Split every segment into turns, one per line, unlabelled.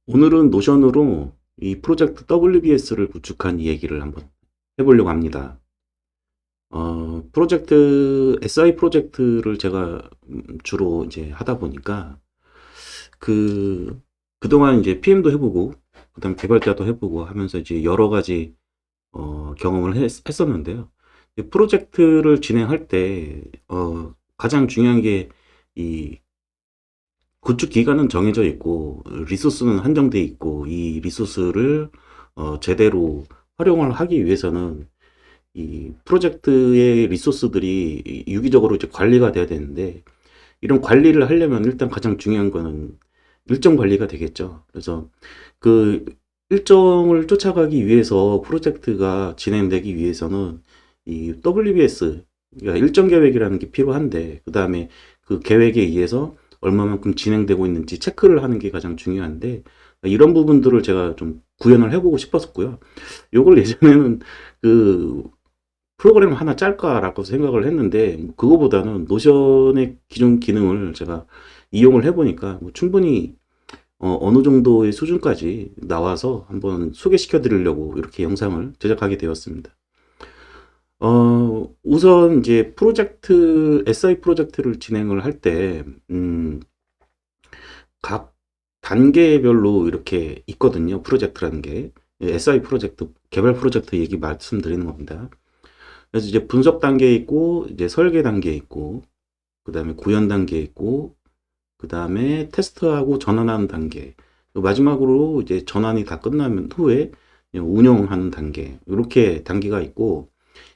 오늘은 노션으로 이 프로젝트 WBS를 구축한 얘기를 한번 해보려고 합니다. 프로젝트, SI 프로젝트를 제가 주로 이제 하다 보니까 그동안 이제 PM도 해보고, 그 다음 개발자도 해보고 하면서 이제 여러 가지, 경험을 했었는데요. 이 프로젝트를 진행할 때, 가장 중요한 게 이 구축 기간은 정해져 있고 리소스는 한정돼 있고 이 리소스를 제대로 활용을 하기 위해서는 이 프로젝트의 리소스들이 유기적으로 이제 관리가 돼야 되는데 이런 관리를 하려면 일단 가장 중요한 거는 일정 관리가 되겠죠. 그래서 그 일정을 쫓아가기 위해서 프로젝트가 진행되기 위해서는 이 WBS, 그러니까 일정 계획이라는 게 필요한데 그 다음에 그 계획에 의해서 얼마만큼 진행되고 있는지 체크를 하는 게 가장 중요한데 이런 부분들을 제가 좀 구현을 해보고 싶었었고요. 요걸 예전에는 그 프로그램 하나 짤까라고 생각을 했는데 그거보다는 노션의 기존 기능을 제가 이용을 해보니까 뭐 충분히 어느 정도의 수준까지 나와서 한번 소개시켜 드리려고 이렇게 영상을 제작하게 되었습니다. 우선 이제 SI 프로젝트를 진행을 할 때, 각 단계별로 이렇게 있거든요. 프로젝트라는 게. SI 프로젝트, 개발 프로젝트 얘기 말씀드리는 겁니다. 그래서 이제 분석 단계에 있고, 이제 설계 단계에 있고, 그 다음에 구현 단계에 있고, 그 다음에 테스트하고 전환하는 단계. 마지막으로 이제 전환이 다 끝나면 후에 운영하는 단계. 이렇게 단계가 있고,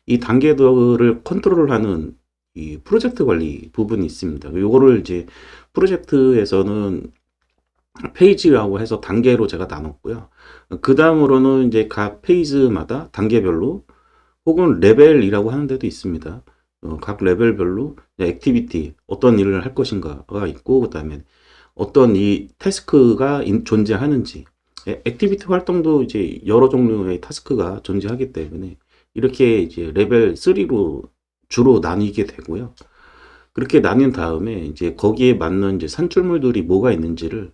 이 단계들을 컨트롤하는 이 프로젝트 관리 부분이 있습니다. 이거를 이제 프로젝트에서는 페이지라고 해서 단계로 제가 나눴고요. 그 다음으로는 이제 각 페이지마다 단계별로 혹은 레벨이라고 하는 데도 있습니다. 각 레벨별로 액티비티, 어떤 일을 할 것인가가 있고, 그 다음에 어떤 이 태스크가 존재하는지, 액티비티 활동도 이제 여러 종류의 타스크가 존재하기 때문에 이렇게 이제 레벨 3로 주로 나뉘게 되고요. 그렇게 나뉜 다음에 이제 거기에 맞는 이제 산출물들이 뭐가 있는지를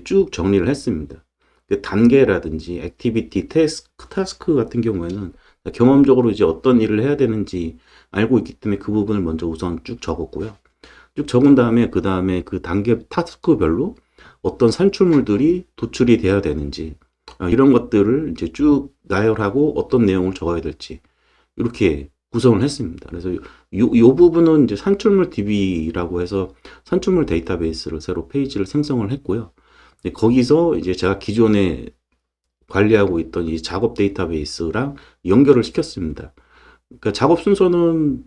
쭉 정리를 했습니다. 그 단계라든지 액티비티, 타스크 같은 경우에는 경험적으로 이제 어떤 일을 해야 되는지 알고 있기 때문에 그 부분을 먼저 우선 쭉 적었고요. 쭉 적은 다음에 그 다음에 그 단계 타스크별로 어떤 산출물들이 도출이 돼야 되는지 이런 것들을 이제 쭉 나열하고 어떤 내용을 적어야 될지 이렇게 구성을 했습니다. 그래서 요 부분은 이제 산출물 DB라고 해서 산출물 데이터베이스를 새로 페이지를 생성을 했고요. 거기서 이제 제가 기존에 관리하고 있던 이 작업 데이터베이스랑 연결을 시켰습니다. 그러니까 작업 순서는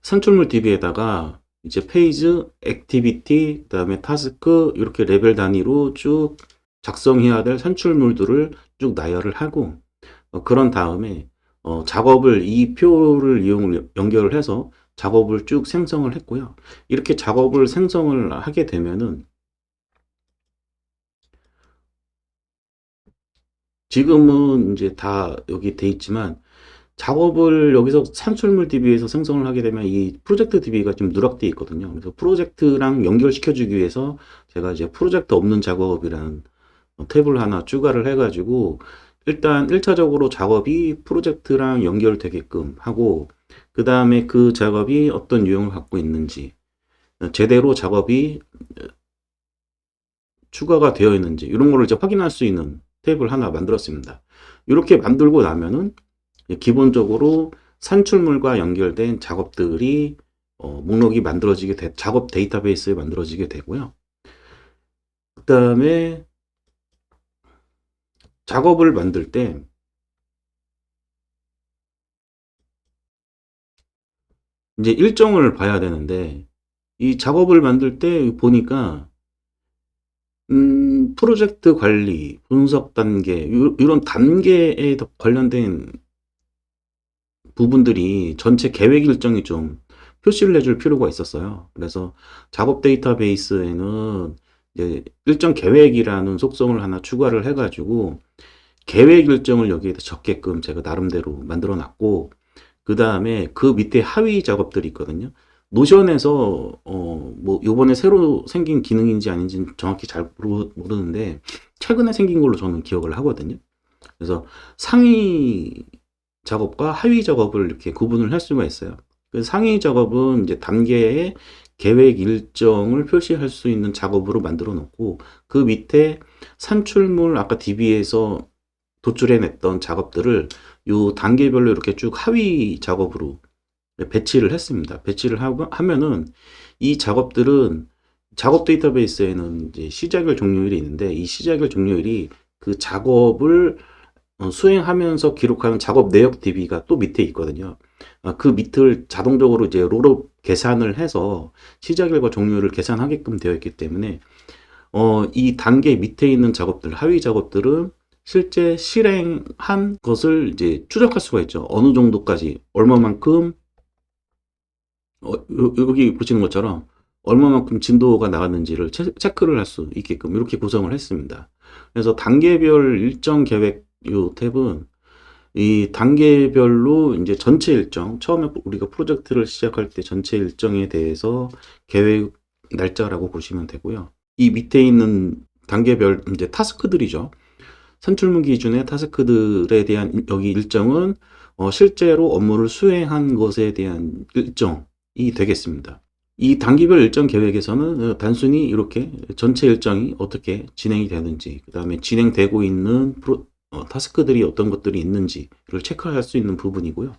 산출물 DB에다가 이제 페이지, 액티비티, 그다음에 타스크 이렇게 레벨 단위로 쭉 작성해야 될 산출물들을 쭉 나열을 하고 그런 다음에 작업을 이 표를 연결을 해서 작업을 쭉 생성을 했고요. 이렇게 작업을 생성을 하게 되면은 지금은 이제 다 여기 돼 있지만 작업을 여기서 산출물 DB에서 생성을 하게 되면 이 프로젝트 DB가 좀 누락돼 있거든요. 그래서 프로젝트랑 연결시켜주기 위해서 제가 이제 프로젝트 없는 작업이라는 탭을 하나 추가를 해가지고 일단 1차적으로 작업이 프로젝트랑 연결되게끔 하고 그 다음에 그 작업이 어떤 유형을 갖고 있는지 제대로 작업이 추가가 되어 있는지 이런 거를 이제 확인할 수 있는 탭을 하나 만들었습니다. 이렇게 만들고 나면은 기본적으로 산출물과 연결된 작업들이 목록이 작업 데이터베이스에 만들어지게 되고요. 그 다음에 작업을 만들 때 이제 일정을 봐야 되는데 이 작업을 만들 때 보니까 프로젝트 관리, 분석 단계 이런 단계에 관련된 부분들이 전체 계획 일정이 좀 표시를 해줄 필요가 있었어요. 그래서 작업 데이터베이스에는 이제 일정 계획이라는 속성을 하나 추가를 해가지고 계획 일정을 여기에다 적게끔 제가 나름대로 만들어 놨고 그 다음에 그 밑에 하위 작업들이 있거든요. 노션에서 뭐 요번에 새로 생긴 기능인지 아닌지는 정확히 잘 모르는데 최근에 생긴 걸로 저는 기억을 하거든요. 그래서 상위 작업과 하위 작업을 이렇게 구분을 할 수가 있어요. 그 상위 작업은 이제 단계의 계획 일정을 표시할 수 있는 작업으로 만들어 놓고 그 밑에 산출물 아까 DB에서 도출해냈던 작업들을 요 단계별로 이렇게 쭉 하위 작업으로 배치를 했습니다. 배치를 하면은 이 작업들은 작업 데이터베이스에는 이제 시작일 종료일이 있는데 이 시작일 종료일이 그 작업을 수행하면서 기록하는 작업 내역 DB가 또 밑에 있거든요. 그 밑을 자동적으로 이제 롤업 계산을 해서 시작일과 종료일을 계산하게끔 되어 있기 때문에 이 단계 밑에 있는 작업들, 하위 작업들은 실제 실행한 것을 이제 추적할 수가 있죠. 어느 정도까지, 얼마만큼, 여기 보시는 것처럼 얼마만큼 진도가 나갔는지를 체크를 할 수 있게끔 이렇게 구성을 했습니다. 그래서 단계별 일정 계획 요 탭은 이 단계별로 이제 전체 일정, 처음에 우리가 프로젝트를 시작할 때 전체 일정에 대해서 계획 날짜라고 보시면 되고요. 이 밑에 있는 단계별 이제 타스크들이죠. 산출문 기준의 타스크들에 대한 여기 일정은 실제로 업무를 수행한 것에 대한 일정이 되겠습니다. 이 단기별 일정 계획에서는 단순히 이렇게 전체 일정이 어떻게 진행이 되는지, 그 다음에 진행되고 있는 타스크들이 어떤 것들이 있는지를 체크할 수 있는 부분이고요.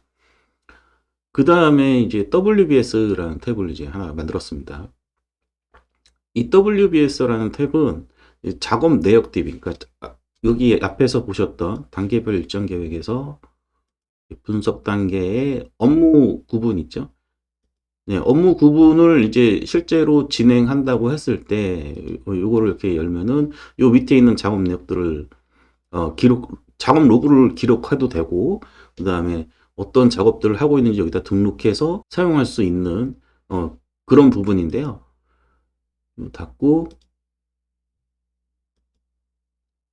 그 다음에 이제 WBS라는 탭을 이제 하나 만들었습니다. 이 WBS라는 탭은 작업 내역 DB, 그러니까 여기 앞에서 보셨던 단계별 일정 계획에서 분석 단계의 업무 구분 있죠? 네, 업무 구분을 이제 실제로 진행한다고 했을 때, 요거를 이렇게 열면은, 요 밑에 있는 작업 내역들을, 작업 로그를 기록해도 되고, 그 다음에 어떤 작업들을 하고 있는지 여기다 등록해서 사용할 수 있는, 그런 부분인데요. 닫고,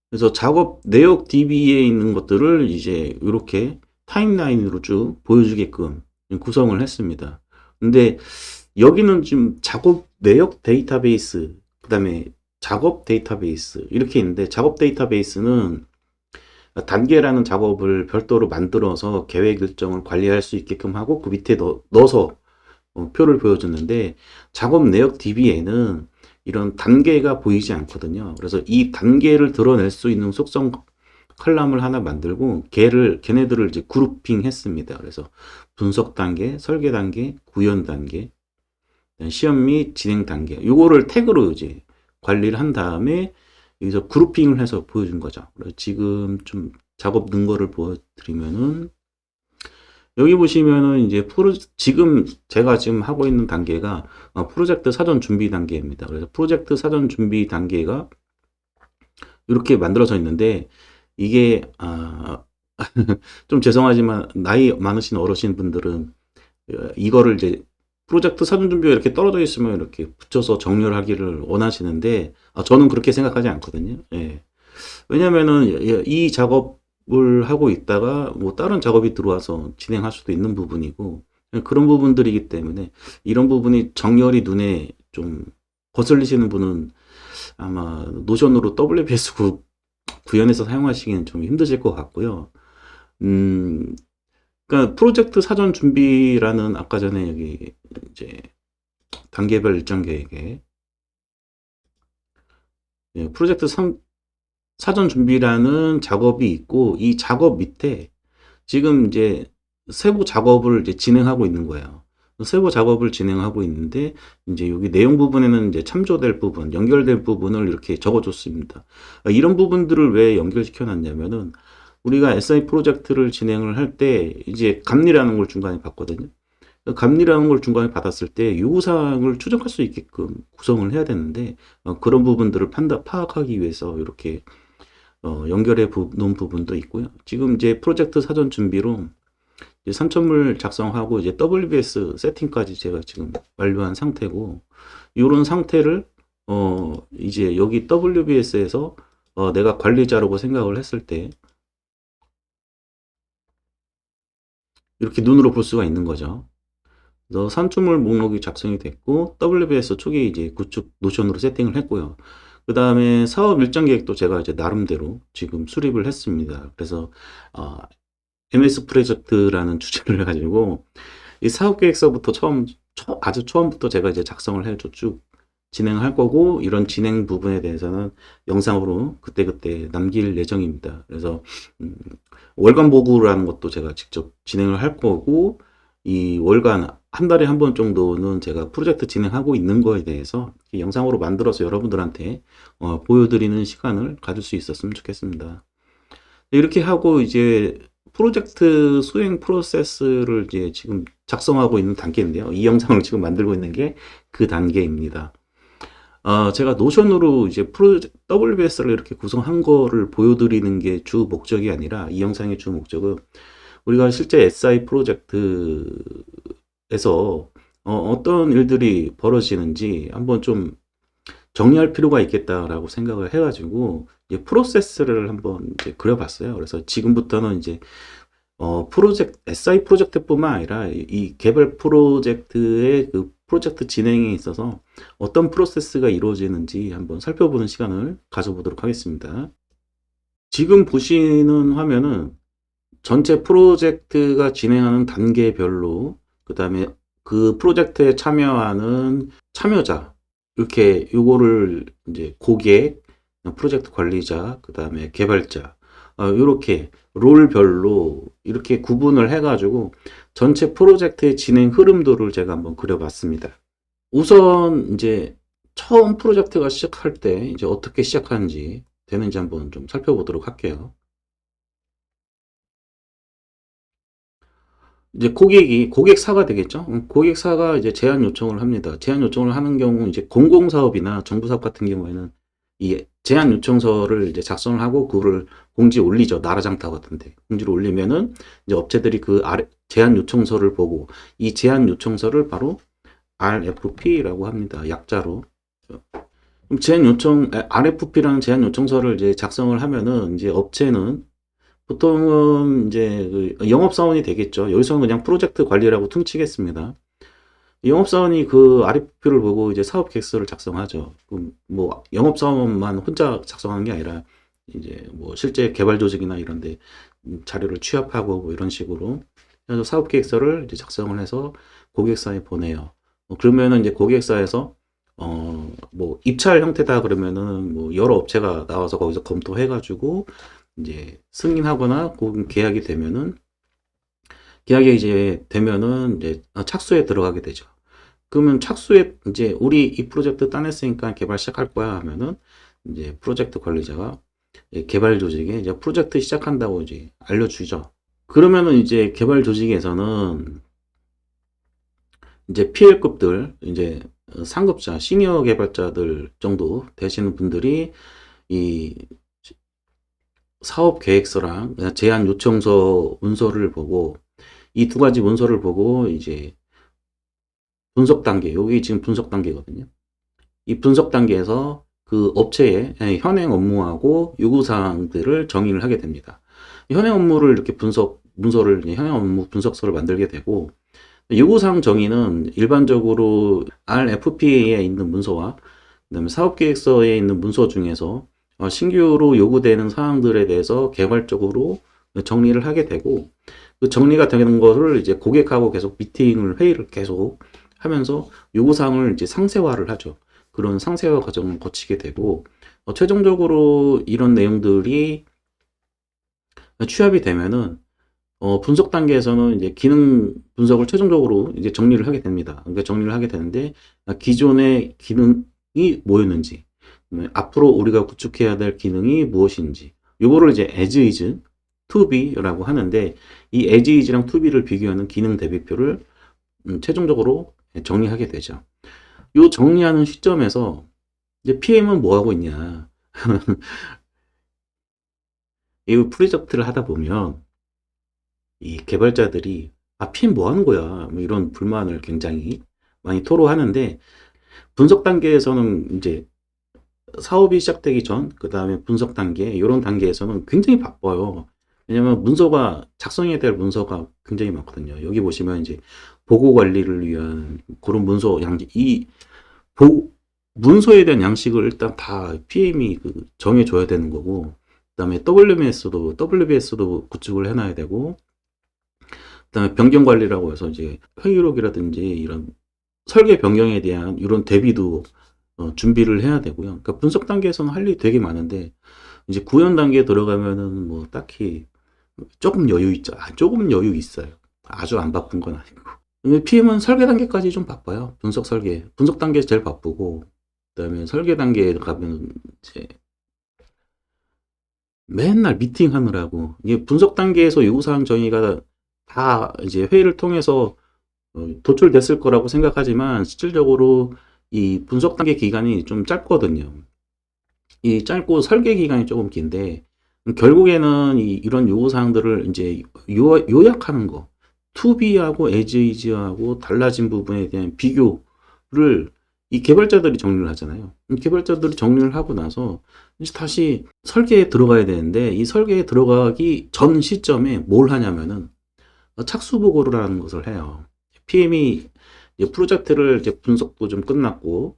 그래서 작업 내역 DB에 있는 것들을 이제 이렇게 타임라인으로 쭉 보여주게끔 구성을 했습니다. 근데 여기는 지금 작업 내역 데이터베이스, 그 다음에 작업 데이터베이스 이렇게 있는데 작업 데이터베이스는 단계라는 작업을 별도로 만들어서 계획 일정을 관리할 수 있게끔 하고 그 밑에 넣어서 표를 보여줬는데 작업 내역 DB에는 이런 단계가 보이지 않거든요. 그래서 이 단계를 드러낼 수 있는 속성 컬럼을 하나 만들고 걔네들을 이제 그룹핑 했습니다. 그래서 분석 단계, 설계 단계, 구현 단계, 시험 및 진행 단계. 요거를 태그로 이제 관리를 한 다음에 여기서 그룹핑을 해서 보여준 거죠. 지금 좀 작업 는 거를 보여드리면은 여기 보시면은 이제 지금 제가 지금 하고 있는 단계가 프로젝트 사전 준비 단계입니다. 그래서 프로젝트 사전 준비 단계가 이렇게 만들어져 있는데 이게 좀 죄송하지만 나이 많으신 어르신 분들은 이거를 이제 프로젝트 사전 준비가 이렇게 떨어져 있으면 이렇게 붙여서 정렬하기를 원하시는데 저는 그렇게 생각하지 않거든요. 예. 왜냐면은 이 작업을 하고 있다가 뭐 다른 작업이 들어와서 진행할 수도 있는 부분이고 그런 부분들이기 때문에 이런 부분이 정렬이 눈에 좀 거슬리시는 분은 아마 노션으로 WPS 구현해서 사용하시기는 좀 힘드실 것 같고요. 그러니까 프로젝트 사전 준비라는 아까 전에 여기 이제 단계별 일정 계획에 프로젝트 사전 준비라는 작업이 있고 이 작업 밑에 지금 이제 세부 작업을 이제 진행하고 있는 거예요. 세부 작업을 진행하고 있는데 이제 여기 내용 부분에는 이제 참조될 부분, 연결될 부분을 이렇게 적어줬습니다. 이런 부분들을 왜 연결시켜 놨냐면은 우리가 SI 프로젝트를 진행을 할 때 이제 감리라는 걸 중간에 받거든요. 감리라는 걸 중간에 받았을 때 요구사항을 추적할 수 있게끔 구성을 해야 되는데 그런 부분들을 파악하기 위해서 이렇게 연결해 놓은 부분도 있고요. 지금 이제 프로젝트 사전 준비로 이제 산천물 작성하고 이제 WBS 세팅까지 제가 지금 완료한 상태고 이런 상태를 이제 여기 WBS에서 내가 관리자라고 생각을 했을 때 이렇게 눈으로 볼 수가 있는 거죠. 그래서 산출물 목록이 작성이 됐고 WBS 초기 이제 구축 노션으로 세팅을 했고요. 그 다음에 사업 일정 계획도 제가 이제 나름대로 지금 수립을 했습니다. 그래서 MS 프로젝트라는 주제를 가지고 이 사업 계획서부터 아주 처음부터 제가 이제 작성을 해서 쭉 진행할 거고, 이런 진행 부분에 대해서는 영상으로 그때그때 남길 예정입니다. 그래서 월간 보고라는 것도 제가 직접 진행을 할 거고, 이 월간 한 달에 한 번 정도는 제가 프로젝트 진행하고 있는 거에 대해서 영상으로 만들어서 여러분들한테 보여드리는 시간을 가질 수 있었으면 좋겠습니다. 이렇게 하고 이제 프로젝트 수행 프로세스를 이제 지금 작성하고 있는 단계인데요. 이 영상을 지금 만들고 있는 게 그 단계입니다. 제가 노션으로 이제 WBS를 이렇게 구성한 거를 보여드리는 게 주 목적이 아니라, 이 영상의 주 목적은 우리가 실제 SI 프로젝트에서 어떤 일들이 벌어지는지 한번 좀 정리할 필요가 있겠다라고 생각을 해가지고 이제 프로세스를 한번 이제 그려봤어요. 그래서 지금부터는 이제 SI 프로젝트뿐만 아니라 이 개발 프로젝트의 그 프로젝트 진행에 있어서 어떤 프로세스가 이루어지는지 한번 살펴보는 시간을 가져보도록 하겠습니다. 지금 보시는 화면은 전체 프로젝트가 진행하는 단계별로, 그 다음에 그 프로젝트에 참여하는 참여자, 이렇게 요거를 이제 고객, 프로젝트 관리자, 그 다음에 개발자, 이렇게 롤별로 이렇게 구분을 해가지고 전체 프로젝트의 진행 흐름도를 제가 한번 그려봤습니다. 우선 이제 처음 프로젝트가 시작할 때 이제 어떻게 시작하는지 되는지 한번 좀 살펴보도록 할게요. 이제 고객사가 되겠죠. 고객사가 이제 제안 요청을 합니다. 제안 요청을 하는 경우 이제 공공사업이나 정부사업 같은 경우에는 이 제안 요청서를 이제 작성을 하고 그거를 공지에 올리죠. 나라장터 같은데 공지를 올리면은 이제 업체들이 그 제안 요청서를 보고, 이 제안 요청서를 바로 RFP라고 합니다. 약자로. 그럼 RFP라는 제안 요청서를 이제 작성을 하면은 이제 업체는 보통은 이제 그 영업사원이 되겠죠. 여기서는 그냥 프로젝트 관리라고 퉁치겠습니다. 영업사원이 그 RFP를 보고 이제 사업 계획서를 작성하죠. 그럼 뭐 영업사원만 혼자 작성하는 게 아니라 이제 뭐 실제 개발 조직이나 이런데 자료를 취합하고 뭐 이런 식으로 해서 사업 계획서를 이제 작성을 해서 고객사에 보내요. 그러면은 이제 고객사에서 뭐 입찰 형태다 그러면은 뭐 여러 업체가 나와서 거기서 검토해가지고 이제 승인하거나 혹은 계약이 이제 되면은 이제 착수에 들어가게 되죠. 그러면 착수에 이제 우리 이 프로젝트 따냈으니까 개발 시작할 거야 하면은 이제 프로젝트 관리자가 개발 조직에 이제 프로젝트 시작한다고 이제 알려주죠. 그러면은 이제 개발 조직에서는 이제 PL급들, 이제 상급자, 시니어 개발자들 정도 되시는 분들이 이 사업 계획서랑 제안 요청서 문서를 보고, 이 두 가지 문서를 보고 이제 분석 단계, 여기 지금 분석 단계거든요. 이 분석 단계에서 그 업체의 현행 업무하고 요구사항들을 정의를 하게 됩니다. 현행 업무를 이렇게 현행 업무 분석서를 만들게 되고, 요구사항 정의는 일반적으로 RFP에 있는 문서와 그다음에 사업계획서에 있는 문서 중에서 신규로 요구되는 사항들에 대해서 개괄적으로 정리를 하게 되고, 그 정리가 되는 거를 이제 고객하고 계속 회의를 계속 하면서 요구사항을 이제 상세화를 하죠. 그런 상세화 과정을 거치게 되고, 최종적으로 이런 내용들이 취합이 되면은 분석 단계에서는 이제 기능 분석을 최종적으로 이제 정리를 하게 됩니다. 그러니까 정리를 하게 되는데, 기존의 기능이 뭐였는지, 앞으로 우리가 구축해야 될 기능이 무엇인지, 요거를 이제 as is, to be라고 하는데, 이 as is랑 to be를 비교하는 기능 대비표를 최종적으로 정리하게 되죠. 요 정리하는 시점에서 이제 PM은 뭐 하고 있냐? 이 프로젝트를 하다 보면 이 개발자들이 PM 뭐 하는 거야? 뭐 이런 불만을 굉장히 많이 토로하는데, 분석 단계에서는 이제 사업이 시작되기 전, 그 다음에 분석 단계, 이런 단계에서는 굉장히 바빠요. 왜냐면 작성해야 될 문서가 굉장히 많거든요. 여기 보시면 이제 보고 관리를 위한 그런 문서 양식, 문서에 대한 양식을 일단 다 PM이 정해줘야 되는 거고, 그다음에 WBS도 구축을 해놔야 되고, 그다음에 변경 관리라고 해서 이제 회의록이라든지 이런 설계 변경에 대한 이런 대비도 준비를 해야 되고요. 그러니까 분석 단계에서는 할 일이 되게 많은데, 이제 구현 단계에 들어가면은 뭐 딱히 조금 여유 있죠. 조금 여유 있어요. 아주 안 바쁜 건 아니고. PM은 설계 단계까지 좀 바빠요. 분석 단계에서 제일 바쁘고, 그다음에 설계 단계에 가면 이제 맨날 미팅하느라고, 이게 분석 단계에서 요구사항 정의가 다 이제 회의를 통해서 도출됐을 거라고 생각하지만, 실질적으로 이 분석 단계 기간이 좀 짧거든요. 이 짧고 설계 기간이 조금 긴데, 결국에는 이런 요구사항들을 이제 요약하는 거, 투비하고 에즈이즈하고 달라진 부분에 대한 비교를 이 개발자들이 정리를 하잖아요. 개발자들이 정리를 하고 나서 이제 다시 설계에 들어가야 되는데, 이 설계에 들어가기 전 시점에 뭘 하냐면은 착수 보고라는 것을 해요. PM이 이제 프로젝트를 이제 분석도 좀 끝났고,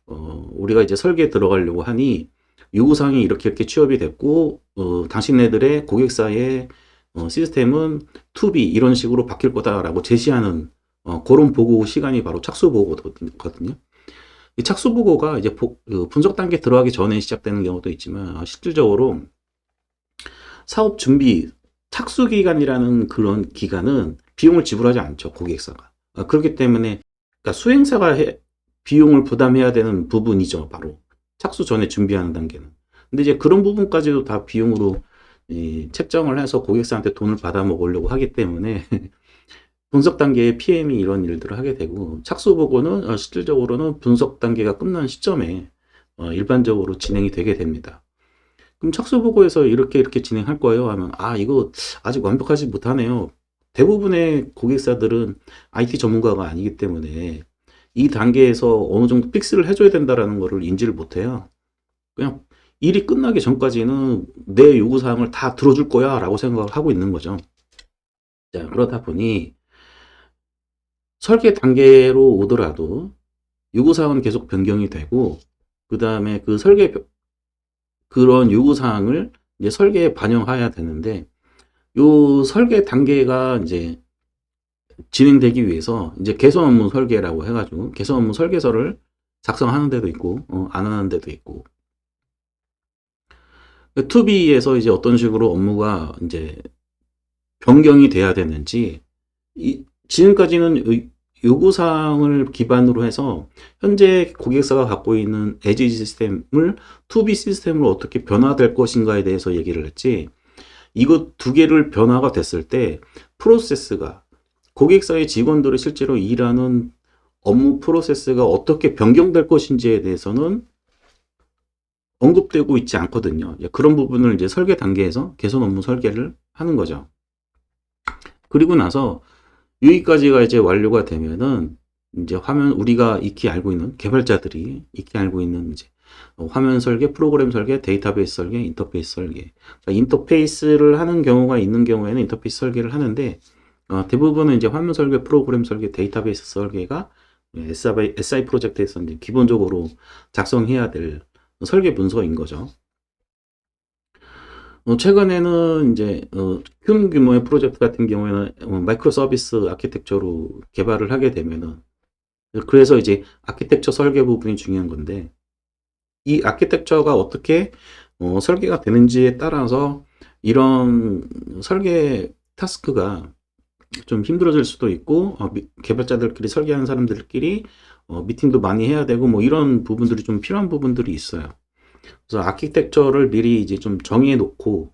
우리가 이제 설계에 들어가려고 하니 요구사항이 이렇게 취업이 됐고, 당신네들의 고객사의 시스템은 to be 이런 식으로 바뀔 거다라고 제시하는 그런 보고 시간이 바로 착수 보고거든요. 이 착수 보고가 이제 분석 단계 들어가기 전에 시작되는 경우도 있지만, 실질적으로 사업 준비 착수 기간이라는 그런 기간은 비용을 지불하지 않죠, 고객사가. 그렇기 때문에 그러니까 수행사가 비용을 부담해야 되는 부분이죠, 바로 착수 전에 준비하는 단계는. 근데 이제 그런 부분까지도 다 비용으로 책정을 해서 고객사한테 돈을 받아 먹으려고 하기 때문에 분석 단계에 PM이 이런 일들을 하게 되고, 착수 보고는 실질적으로는 분석 단계가 끝난 시점에 일반적으로 진행이 되게 됩니다. 그럼 착수 보고에서 이렇게 진행할 거예요 하면, 이거 아직 완벽하지 못하네요. 대부분의 고객사들은 IT 전문가가 아니기 때문에 이 단계에서 어느 정도 픽스를 해줘야 된다라는 거를 인지를 못해요. 그냥 일이 끝나기 전까지는 내 요구사항을 다 들어줄 거야 라고 생각을 하고 있는 거죠. 자, 그러다 보니 설계 단계로 오더라도 요구사항은 계속 변경이 되고, 그 다음에 그런 요구사항을 이제 설계에 반영해야 되는데, 요 설계 단계가 이제 진행되기 위해서 이제 개선 업무 설계라고 해가지고 개선 업무 설계서를 작성하는 데도 있고, 안 하는 데도 있고, 투비에서 이제 어떤 식으로 업무가 이제 변경이 돼야 되는지, 지금까지는 요구사항을 기반으로 해서 현재 고객사가 갖고 있는 에지 시스템을 투비 시스템으로 어떻게 변화될 것인가에 대해서 얘기를 했지, 이거 두 개를 변화가 됐을 때 프로세스가, 고객사의 직원들이 실제로 일하는 업무 프로세스가 어떻게 변경될 것인지에 대해서는 언급되고 있지 않거든요. 그런 부분을 이제 설계 단계에서 개선 업무 설계를 하는 거죠. 그리고 나서 여기까지가 이제 완료가 되면은 이제 우리가 익히 알고 있는, 개발자들이 익히 알고 있는 이제 화면 설계, 프로그램 설계, 데이터베이스 설계, 인터페이스 설계. 인터페이스를 하는 경우가 있는 경우에는 인터페이스 설계를 하는데, 대부분은 이제 화면 설계, 프로그램 설계, 데이터베이스 설계가 SI 프로젝트에서 이제 기본적으로 작성해야 될 설계 문서인 거죠. 최근에는 이제 큰 규모의 프로젝트 같은 경우에는 마이크로 서비스 아키텍처로 개발을 하게 되면은, 그래서 이제 아키텍처 설계 부분이 중요한 건데, 이 아키텍처가 어떻게 설계가 되는지에 따라서 이런 설계 타스크가 좀 힘들어질 수도 있고, 개발자들끼리 설계하는 사람들끼리 미팅도 많이 해야 되고, 뭐 이런 부분들이 좀 필요한 부분들이 있어요. 그래서 아키텍처를 미리 이제 좀 정해 놓고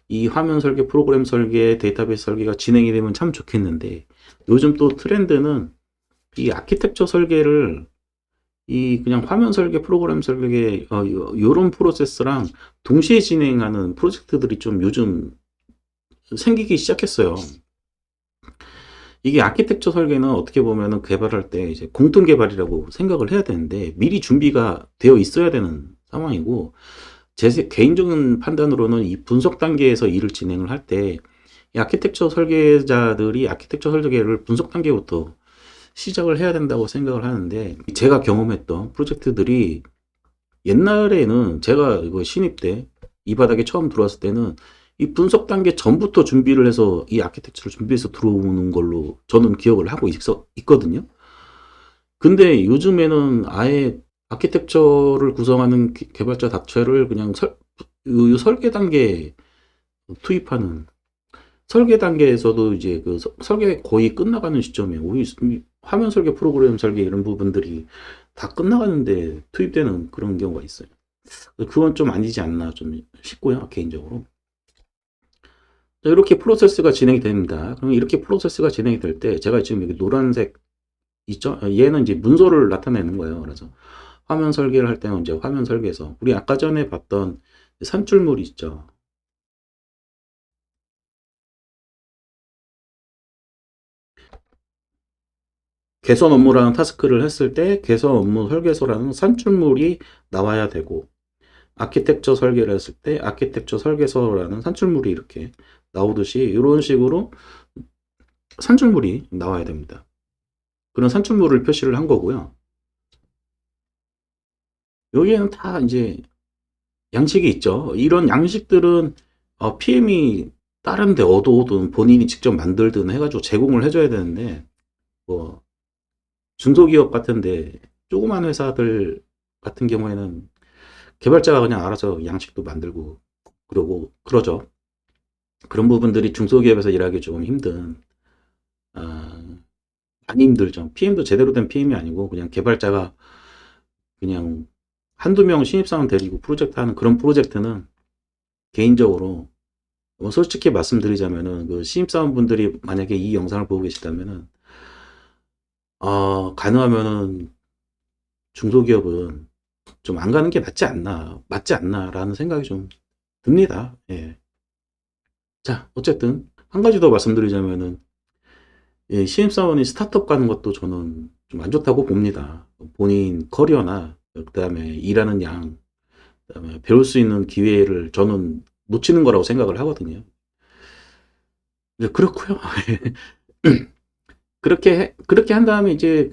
이 화면 설계, 프로그램 설계, 데이터베이스 설계가 진행이 되면 참 좋겠는데, 요즘 또 트렌드는 이 아키텍처 설계를 그냥 화면 설계, 프로그램 설계 요런 프로세스랑 동시에 진행하는 프로젝트들이 좀 요즘 생기기 시작했어요. 이게 아키텍처 설계는 어떻게 보면은 개발할 때 이제 공통 개발이라고 생각을 해야 되는데, 미리 준비가 되어 있어야 되는 상황이고, 제 개인적인 판단으로는 이 분석 단계에서 일을 진행을 할 때 이 아키텍처 설계자들이 아키텍처 설계를 분석 단계부터 시작을 해야 된다고 생각을 하는데, 제가 경험했던 프로젝트들이 옛날에는 제가 이거 신입 때 이 바닥에 처음 들어왔을 때는 이 분석 단계 전부터 준비를 해서 이 아키텍처를 준비해서 들어오는 걸로 저는 기억을 하고 있거든요. 근데 요즘에는 아예 아키텍처를 구성하는 개발자 자체를 그냥 설계 단계에 투입하는, 설계 단계에서도 이제 그 설계 거의 끝나가는 시점에 우리 화면 설계, 프로그램 설계 이런 부분들이 다 끝나가는데 투입되는 그런 경우가 있어요. 그건 좀 아니지 않나 좀 싶고요, 개인적으로. 이렇게 프로세스가 진행이 됩니다. 그럼 이렇게 프로세스가 진행이 될 때 제가 지금 여기 노란색 있죠? 얘는 이제 문서를 나타내는 거예요. 그래서 화면 설계를 할 때는 이제 화면 설계에서 우리 아까 전에 봤던 산출물이 있죠. 개선 업무라는 타스크를 했을 때 개선 업무 설계서라는 산출물이 나와야 되고, 아키텍처 설계를 했을 때 아키텍처 설계서라는 산출물이 이렇게 나오듯이 이런 식으로 산출물이 나와야 됩니다. 그런 산출물을 표시를 한 거고요. 여기에는 다 이제 양식이 있죠. 이런 양식들은 PM이 다른 데 얻어오든 본인이 직접 만들든 해가지고 제공을 해줘야 되는데, 뭐 중소기업 같은데 조그만 회사들 같은 경우에는 개발자가 그냥 알아서 양식도 만들고 그러죠. 그런 부분들이 중소기업에서 일하기 조금 힘든, 아, 많이 힘들죠. PM도 제대로 된 PM이 아니고 그냥 개발자가 그냥 한두 명 신입사원 데리고 프로젝트 하는 그런 프로젝트는 개인적으로 뭐 솔직히 말씀드리자면은 그 신입사원분들이 만약에 이 영상을 보고 계시다면은 가능하면은 중소기업은 좀 안 가는 게 맞지 않나라는 생각이 좀 듭니다. 예. 자, 어쨌든 한 가지 더 말씀드리자면은, 예, 신입사원이 스타트업 가는 것도 저는 좀 안 좋다고 봅니다. 본인 커리어나 그다음에 일하는 양, 그다음에 배울 수 있는 기회를 저는 놓치는 거라고 생각을 하거든요. 이제 그렇고요. 그렇게 한 다음에 이제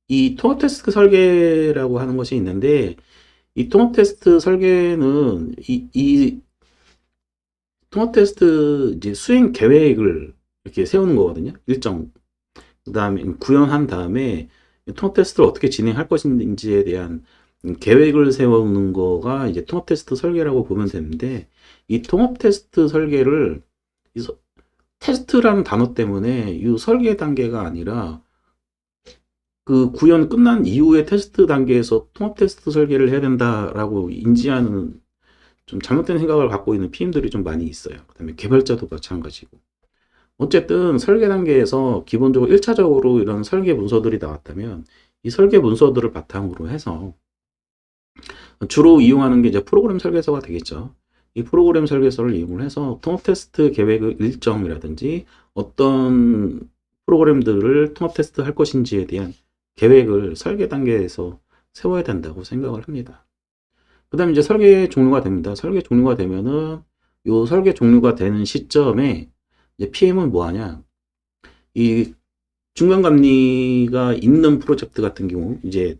이 통합 테스트 설계라고 하는 것이 있는데, 이 통합 테스트 설계는 이 통합 테스트 이제 수행 계획을 이렇게 세우는 거거든요. 일정. 그다음에 구현한 다음에 통합 테스트를 어떻게 진행할 것인지에 대한 계획을 세우는 거가 이제 통합 테스트 설계라고 보면 되는데, 이 통합 테스트 설계를 테스트라는 단어 때문에 이 설계 단계가 아니라 그 구현 끝난 이후에 테스트 단계에서 통합 테스트 설계를 해야 된다라고 인지하는 좀 잘못된 생각을 갖고 있는 PM들이 좀 많이 있어요. 그다음에 개발자도 마찬가지고. 어쨌든 설계 단계에서 기본적으로 1차적으로 이런 설계 문서들이 나왔다면 이 설계 문서들을 바탕으로 해서 주로 이용하는 게 이제 프로그램 설계서가 되겠죠. 이 프로그램 설계서를 이용을 해서 통합 테스트 계획의 일정이라든지 어떤 프로그램들을 통합 테스트 할 것인지에 대한 계획을 설계 단계에서 세워야 된다고 생각을 합니다. 그 다음에 이제 설계 종료가 됩니다. 설계 종료가 되면은 요 설계 종료가 되는 시점에 이제 PM은 뭐 하냐? 이 중간 감리가 있는 프로젝트 같은 경우, 이제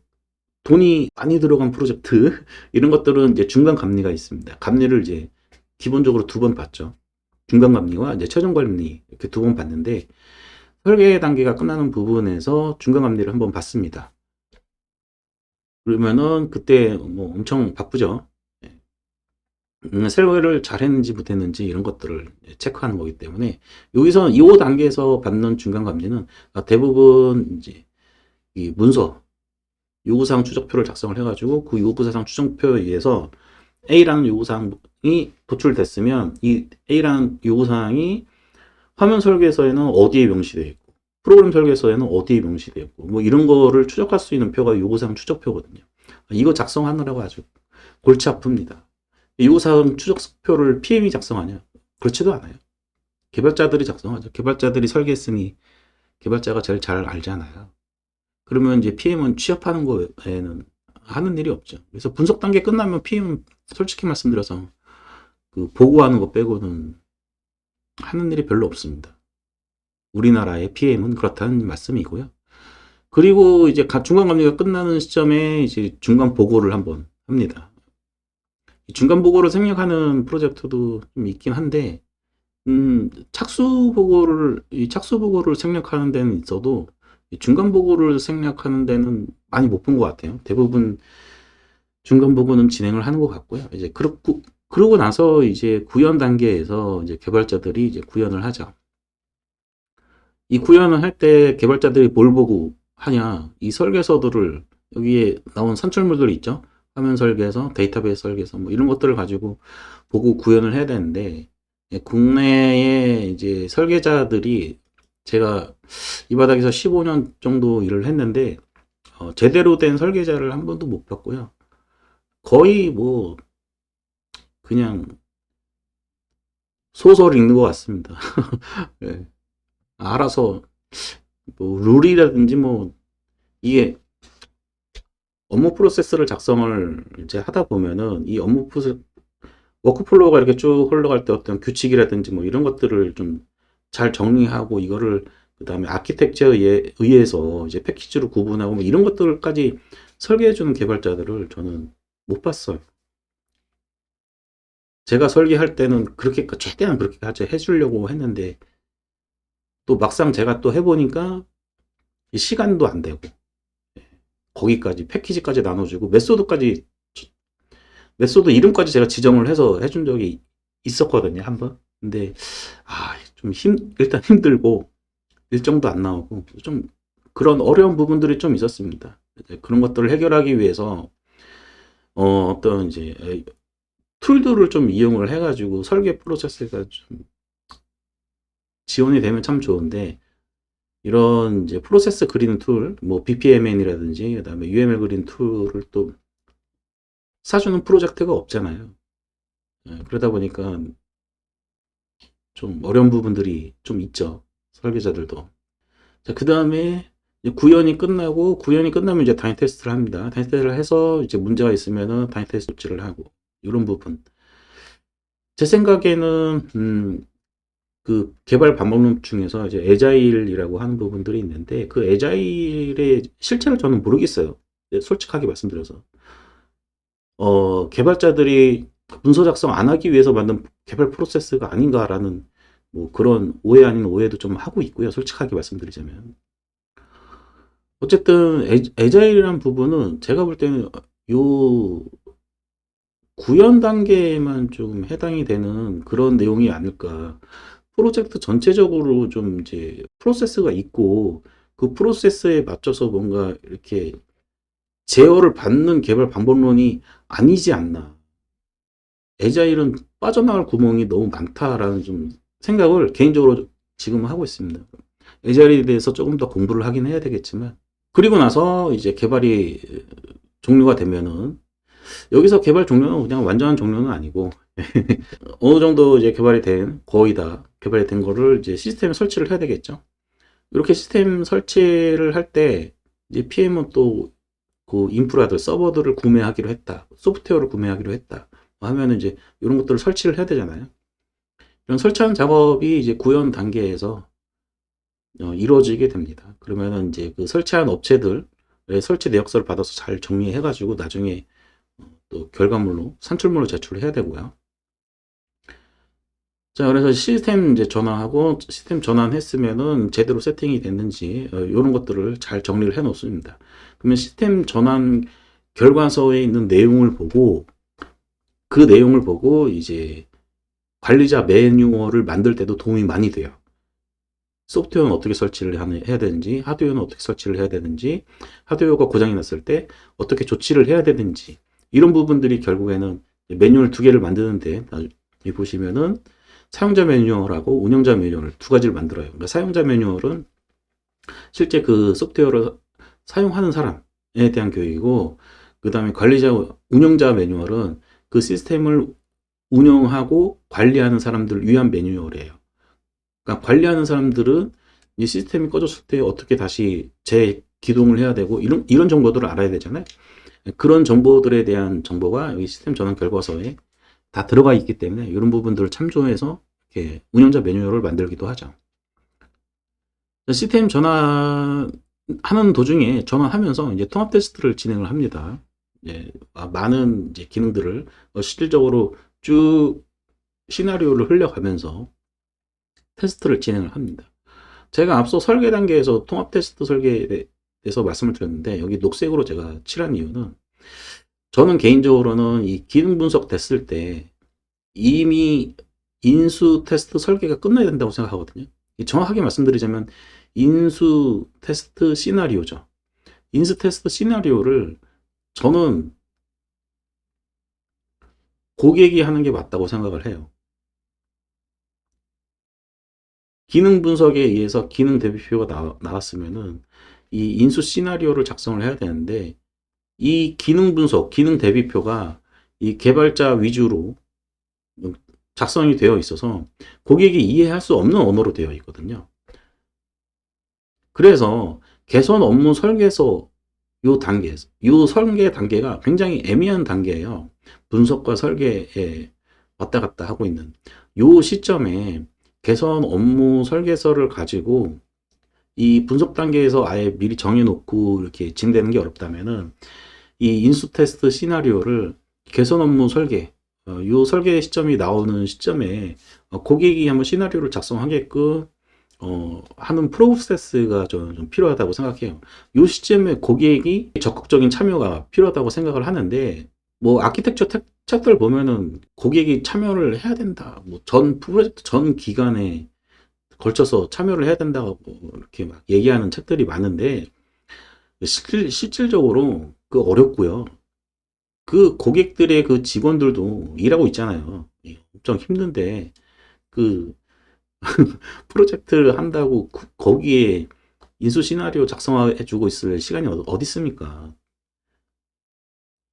돈이 많이 들어간 프로젝트 이런 것들은 이제 중간 감리가 있습니다. 감리를 이제 기본적으로 두 번 받죠. 중간 감리와 이제 최종 감리 이렇게 두 번 받는데, 설계 단계가 끝나는 부분에서 중간 감리를 한번 받습니다. 그러면은 그때 뭐 엄청 바쁘죠. 설계를 잘했는지 못했는지 이런 것들을 체크하는 거기 때문에, 여기서 이 단계에서 받는 중간 감리는 대부분 이제 이 문서 요구사항 추적표를 작성을 해가지고 그 요구사항 추적표에 의해서 A라는 요구사항이 도출됐으면 이 A라는 요구사항이 화면 설계서에는 어디에 명시되어 있고 프로그램 설계서에는 어디에 명시되어 있고 뭐 이런 거를 추적할 수 있는 표가 요구사항 추적표거든요. 이거 작성하느라고 아주 골치 아픕니다. 요구사항 추적표를 PM이 작성하냐? 그렇지도 않아요. 개발자들이 작성하죠. 개발자들이 설계했으니 개발자가 제일 잘 알잖아요. 그러면 이제 PM은 취업하는 거에는 하는 일이 없죠. 그래서 분석 단계 끝나면 PM은 솔직히 말씀드려서 그 보고하는 거 빼고는 하는 일이 별로 없습니다. 우리나라의 PM은 그렇다는 말씀이고요. 그리고 이제 중간 감리가 끝나는 시점에 이제 중간 보고를 한번 합니다. 중간 보고를 생략하는 프로젝트도 좀 있긴 한데, 착수 보고를 생략하는 데는 있어도, 이 중간 보고를 생략하는 데는 많이 못 본 것 같아요. 대부분 중간 보고는 진행을 하는 것 같고요. 이제 그러고 나서 이제 구현 단계에서 이제 개발자들이 이제 구현을 하죠. 이 구현을 할 때 개발자들이 뭘 보고 하냐, 이 설계서들을, 여기에 나온 산출물들이 있죠. 화면 설계서, 데이터베이스 설계서, 뭐 이런 것들을 가지고 보고 구현을 해야 되는데, 국내에 이제 설계자들이, 제가 이 바닥에서 15년 정도 일을 했는데, 제대로 된 설계자를 한 번도 못 봤고요. 거의 뭐 그냥 소설 읽는 것 같습니다. 예. 알아서 뭐 룰이라든지 뭐, 이게 업무 프로세스를 작성을 이제 하다 보면은 이 워크플로우가 이렇게 쭉 흘러갈 때 어떤 규칙이라든지 뭐 이런 것들을 좀 잘 정리하고, 이거를 그 다음에 아키텍처에 의해서 이제 패키지로 구분하고 뭐 이런 것들까지 설계해주는 개발자들을 저는 못 봤어요. 제가 설계할 때는 그렇게, 최대한 그렇게 해주려고 했는데, 또 막상 제가 또 해보니까 시간도 안 되고, 거기까지 패키지까지 나눠주고, 메소드 이름까지 제가 지정을 해서 해준 적이 있었거든요, 한번. 근데 좀 일단 힘들고 일정도 안 나오고 좀 그런 어려운 부분들이 좀 있었습니다. 그런 것들을 해결하기 위해서 어떤 이제 툴들을 좀 이용을 해가지고 설계 프로세스가 좀 지원이 되면 참 좋은데, 이런 이제 프로세스 그리는 툴, 뭐 BPMN이라든지 그다음에 UML 그리는 툴을 또 사주는 프로젝트가 없잖아요. 그러다 보니까 좀 어려운 부분들이 좀 있죠. 설계자들도. 자, 그 다음에 구현이 끝나면 이제 단위 테스트를 합니다. 단위 테스트를 해서 이제 문제가 있으면은 단위 테스트 조치를 하고, 이런 부분. 제 생각에는, 그 개발 방법론 중에서 이제 에자일이라고 하는 부분들이 있는데, 그 에자일의 실체를 저는 모르겠어요. 솔직하게 말씀드려서. 개발자들이 문서 작성 안 하기 위해서 만든 개발 프로세스가 아닌가라는 뭐 그런 오해 아닌 오해도 좀 하고 있고요. 솔직하게 말씀드리자면. 어쨌든 에자일이라는 부분은 제가 볼 때는 요 구현 단계에만 좀 해당이 되는 그런 내용이 아닐까. 프로젝트 전체적으로 좀 이제 프로세스가 있고, 그 프로세스에 맞춰서 뭔가 이렇게 제어를 받는 개발 방법론이 아니지 않나. 에자일은 빠져나갈 구멍이 너무 많다라는 좀 생각을 개인적으로 지금 하고 있습니다. 에자일에 대해서 조금 더 공부를 하긴 해야 되겠지만, 그리고 나서 이제 개발이 종료가 되면은, 여기서 개발 종료는 그냥 완전한 종료는 아니고 어느 정도 이제 거의 다 개발이 된 거를 이제 시스템에 설치를 해야 되겠죠. 이렇게 시스템 설치를 할 때 이제 PM은 또 그 인프라들, 서버들을 구매하기로 했다, 소프트웨어를 구매하기로 했다 하면은 이제 이런 것들을 설치를 해야 되잖아요. 이런 설치하는 작업이 이제 구현 단계에서 이루어지게 됩니다. 그러면은 이제 그 설치한 업체들의 설치 내역서를 받아서 잘 정리해가지고 나중에 또 결과물로, 산출물로 제출을 해야 되고요. 자, 그래서 시스템 이제 전환하고, 시스템 전환했으면은 제대로 세팅이 됐는지, 이런 것들을 잘 정리를 해 놓습니다. 그러면 시스템 전환 결과서에 있는 내용을 보고, 그 내용을 보고 이제 관리자 매뉴얼을 만들 때도 도움이 많이 돼요. 소프트웨어는 어떻게 설치를 해야 되는지, 하드웨어는 어떻게 설치를 해야 되는지, 하드웨어가 고장이 났을 때 어떻게 조치를 해야 되는지, 이런 부분들이 결국에는 매뉴얼 두 개를 만드는데, 여기 보시면은 사용자 매뉴얼하고 운영자 매뉴얼 두 가지를 만들어요. 그러니까 사용자 매뉴얼은 실제 그 소프트웨어를 사용하는 사람에 대한 교육이고, 그 다음에 운영자 매뉴얼은 그 시스템을 운영하고 관리하는 사람들을 위한 매뉴얼이에요. 그러니까 관리하는 사람들은 이 시스템이 꺼졌을 때 어떻게 다시 재기동을 해야 되고, 이런 정보들을 알아야 되잖아요. 그런 정보들에 대한 정보가 여기 시스템 전환 결과서에 다 들어가 있기 때문에 이런 부분들을 참조해서 이렇게 운영자 매뉴얼을 만들기도 하죠. 시스템 전환하는 도중에 전환하면서 이제 통합 테스트를 진행을 합니다. 예, 많은 이제 기능들을 실질적으로 쭉 시나리오를 흘려가면서 테스트를 진행을 합니다. 제가 앞서 설계 단계에서 통합 테스트 설계에 대해서 말씀을 드렸는데, 여기 녹색으로 제가 칠한 이유는, 저는 개인적으로는 이 기능 분석 됐을 때 이미 인수 테스트 설계가 끝나야 된다고 생각하거든요. 정확하게 말씀드리자면 인수 테스트 시나리오죠. 인수 테스트 시나리오를 저는 고객이 하는 게 맞다고 생각을 해요. 기능 분석에 의해서 기능 대비표가 나왔으면은 이 인수 시나리오를 작성을 해야 되는데, 이 기능 분석, 기능 대비표가 이 개발자 위주로 작성이 되어 있어서 고객이 이해할 수 없는 언어로 되어 있거든요. 그래서 개선 업무 설계서 요 설계 단계가 굉장히 애매한 단계예요. 분석과 설계에 왔다 갔다 하고 있는 요 시점에 개선 업무 설계서를 가지고 이 분석 단계에서 아예 미리 정해놓고 이렇게 진행되는 게 어렵다면은, 이 인수 테스트 시나리오를 개선 업무 설계, 요 설계 시점이 나오는 시점에 고객이 한번 시나리오를 작성하게끔 하는 프로세스가 저는 좀 필요하다고 생각해요. 요 시점에 고객이 적극적인 참여가 필요하다고 생각을 하는데, 뭐 아키텍처 책들 보면은 고객이 참여를 해야 된다, 뭐 전 프로젝트 전 기간에 걸쳐서 참여를 해야 된다고 이렇게 막 얘기하는 책들이 많은데, 실질적으로 그 어렵고요. 그 고객들의 그 직원들도 일하고 있잖아요. 엄청 힘든데 그 프로젝트를 한다고 거기에 인수 시나리오 작성해 주고 있을 시간이 어디 있습니까?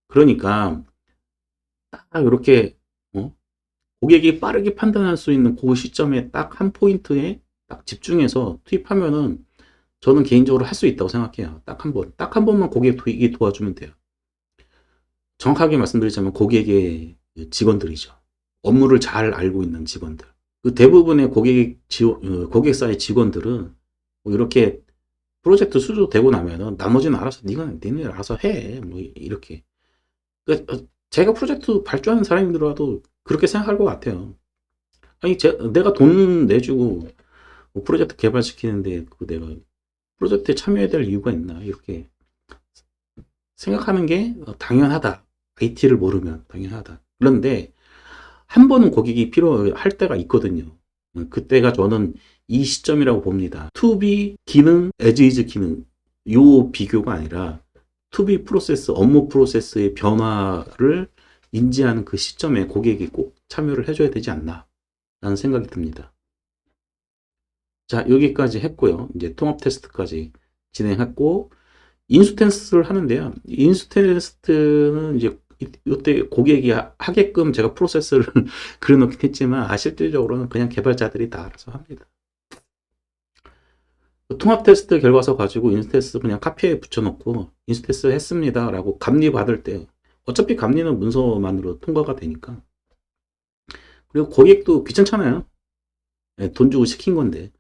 그러니까 딱 이렇게 고객이 빠르게 판단할 수 있는 그 시점에 딱 한 포인트에 딱 집중해서 투입하면은 저는 개인적으로 할 수 있다고 생각해요. 딱 한 번만 고객이 도와주면 돼요. 정확하게 말씀드리자면 고객의 직원들이죠. 업무를 잘 알고 있는 직원들. 그 대부분의 고객사의 직원들은 뭐 이렇게 프로젝트 수주되고 나면은 나머지는 알아서 니네 알아서 해. 뭐 이렇게. 그러니까 제가 프로젝트 발주하는 사람이더라도 그렇게 생각할 것 같아요. 아니, 내가 돈 내주고 뭐 프로젝트 개발시키는데 내가 프로젝트에 참여해야 될 이유가 있나? 이렇게 생각하는 게 당연하다. IT를 모르면 당연하다. 그런데 한 번은 고객이 필요할 때가 있거든요. 그때가 저는 이 시점이라고 봅니다. To be 기능, as is 기능, 요 비교가 아니라 To be 프로세스, 업무 프로세스의 변화를 인지하는 그 시점에 고객이 꼭 참여를 해줘야 되지 않나 라는 생각이 듭니다. 자, 여기까지 했고요. 이제 통합 테스트까지 진행했고, 인수 테스트를 하는데요. 인수 테스트는 이제 이때 고객이 하게끔 제가 프로세스를 그려놓긴 했지만, 실질적으로는 그냥 개발자들이 다 알아서 합니다. 통합 테스트 결과서 가지고 인수 테스트 그냥 카피에 붙여놓고 인수 테스트 했습니다 라고 감리 받을 때, 어차피 감리는 문서만으로 통과가 되니까. 그리고 고객도 귀찮잖아요. 네, 돈 주고 시킨 건데.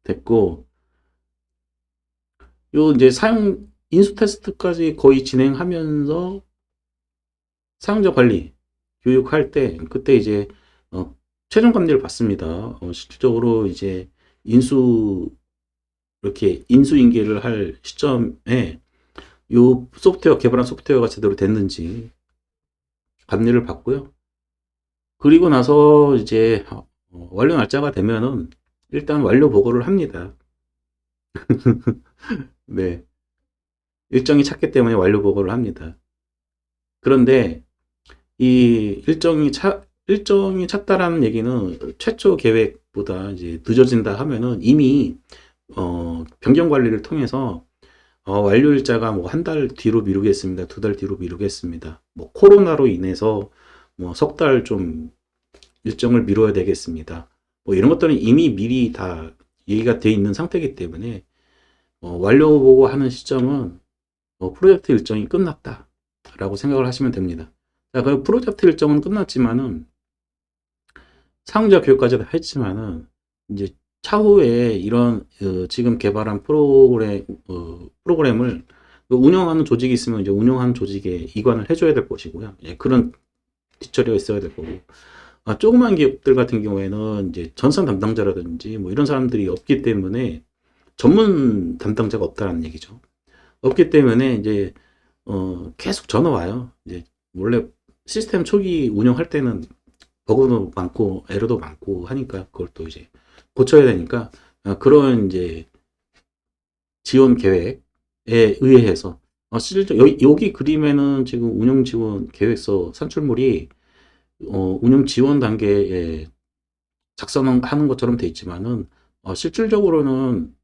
됐고, 요 이제 인수 테스트까지 거의 진행하면서 사용자 관리 교육할 때, 그때 이제 최종 감리를 받습니다. 실질적으로 이제 인수 이렇게 인수인계를 할 시점에 요 개발한 소프트웨어가 제대로 됐는지 감리를 받고요. 그리고 나서 이제 완료 날짜가 되면은 일단 완료 보고를 합니다. 네, 일정이 찼기 때문에 완료 보고를 합니다. 그런데 이 일정이 찼다라는 얘기는 최초 계획보다 이제 늦어진다 하면은 이미 변경 관리를 통해서 완료 일자가 뭐 한 달 뒤로 미루겠습니다. 두 달 뒤로 미루겠습니다. 뭐 코로나로 인해서 뭐 석 달 좀 일정을 미뤄야 되겠습니다. 뭐 이런 것들은 이미 미리 다 얘기가 돼 있는 상태이기 때문에 완료 보고 하는 시점은 프로젝트 일정이 끝났다라고 생각을 하시면 됩니다. 자, 그 프로젝트 일정은 끝났지만은 사용자 교육까지 다 했지만은 이제 차후에 이런 지금 개발한 프로그램을 운영하는 조직이 있으면 이제 운영하는 조직에 이관을 해줘야 될 것이고요. 예, 그런 뒷처리가 있어야 될 거고. 조그만 기업들 같은 경우에는 이제 전산 담당자라든지 뭐 이런 사람들이 없기 때문에 전문 담당자가 없다는 얘기죠. 없기 때문에 이제 계속 전화 와요. 이제 원래 시스템 초기 운영할 때는 버그도 많고 에러도 많고 하니까 그걸 또 이제 고쳐야 되니까 그런 이제 지원 계획에 의해서 실제 여기 그림에는 지금 운영 지원 계획서 산출물이 운영 지원 단계에 작성하는 것처럼 돼 있지만은 실질적으로는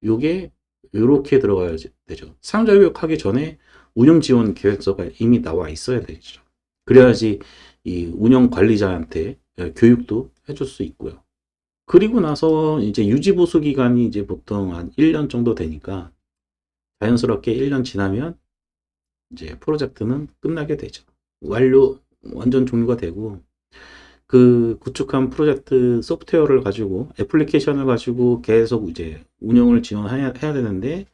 요게 요렇게 들어가야 되죠. 사용자 교육하기 전에 운영 지원 계획서가 이미 나와 있어야 되죠. 그래야지 이 운영 관리자한테 교육도 해줄 수 있고요. 그리고 나서 이제 유지 보수 기간이 이제 보통 한 1년 정도 되니까 자연스럽게 1년 지나면 이제 프로젝트는 끝나게 되죠. 완전 종료가 되고 그 구축한 프로젝트 소프트웨어를 가지고 애플리케이션을 가지고 계속 이제 운영을 지원해야 되는데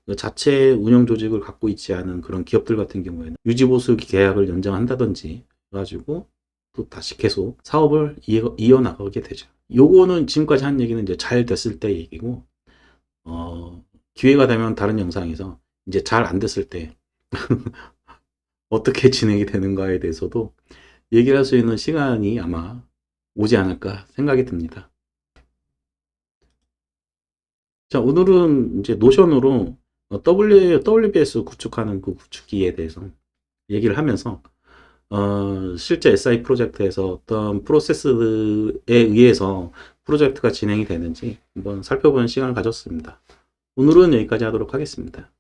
그 자체 운영 조직을 갖고 있지 않은 그런 기업들 같은 경우에는 유지보수 계약을 연장한다든지 가지고 또 다시 계속 사업을 이어나가게 되죠. 요거는 지금까지 한 얘기는 이제 잘 됐을 때 얘기고 기회가 되면 다른 영상에서 이제 잘 안 됐을 때 어떻게 진행이 되는가에 대해서도 얘기를 할 수 있는 시간이 아마 오지 않을까 생각이 듭니다. 자, 오늘은 이제 노션으로 WBS 구축하는 그 구축기에 대해서 얘기를 하면서 실제 SI 프로젝트에서 어떤 프로세스에 의해서 프로젝트가 진행이 되는지 한번 살펴보는 시간을 가졌습니다. 오늘은 여기까지 하도록 하겠습니다.